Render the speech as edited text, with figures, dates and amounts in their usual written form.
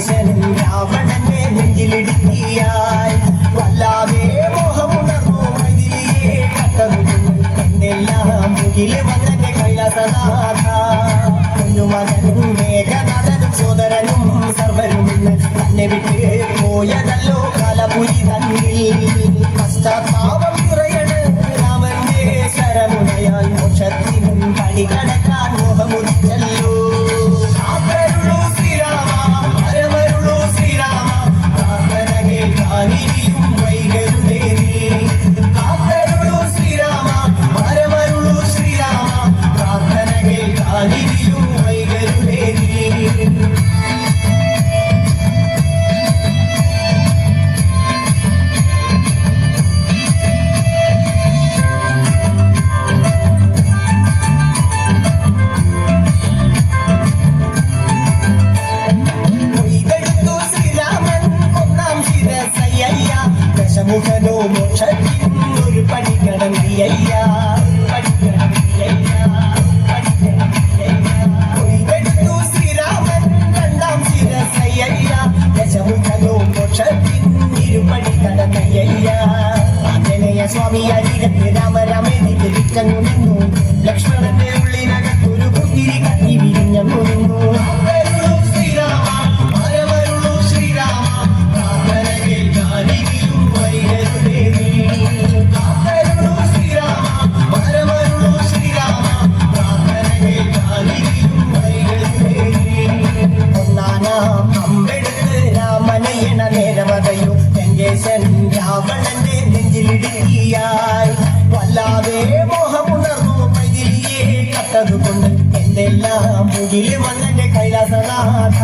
ലങ്കേശനും രാവണനെ നെഞ്ചിലിടുക്കിയായി വല്ലാതെ മോഹമുണർന്നു മൈഥിലിയെ കട്ടതും എന്നെല്ലാം മുകില് വന്നെ കൈലാസനാഥ കുഞ്ഞുമകനും മേഘനാഥനും സോദരനും സർവരും തന്നെ വിട്ട് പോയതല്ലോ കാലപുരി തന്നിൽ പശ്ചാത്താപം നിറയണ് രാമന്റെ ശരമുനയാൽ മോക്ഷത്തിനും പണി കടക്കാൻ മോഹമുദിച്ചല്ലോ മുഖനോ മോക്ഷത്തിൻ ഒരു പടി കടന്നയ്യ കൊയ്തെടുത്തു ശ്രീരാമൻ രണ്ടാം ശിരസയ്യ ദശമുഖനോ മോക്ഷത്തിൻ ഇരുപടി കടന്നയ്യ ആഞ്ജനേയ സ്വാമി അരികത്ത് രാമരാമേതിക്ക് വിറ്റങ്ങു നിന്നു ലക്ഷ്മണന്റെ ഉള്ളിനകത്തൊരു പുത്തിരി കത്തി വിരിഞ്ഞു നിന്നു രാവണന്റെ നെഞ്ചിലിടുക്കിയായി വല്ലാതെ മോഹമുണർന്നു മൈഥിലിയെ കട്ടതുകൊണ്ട് എന്തെല്ലാം മുകില് വന്നെ കൈലാസനാഥ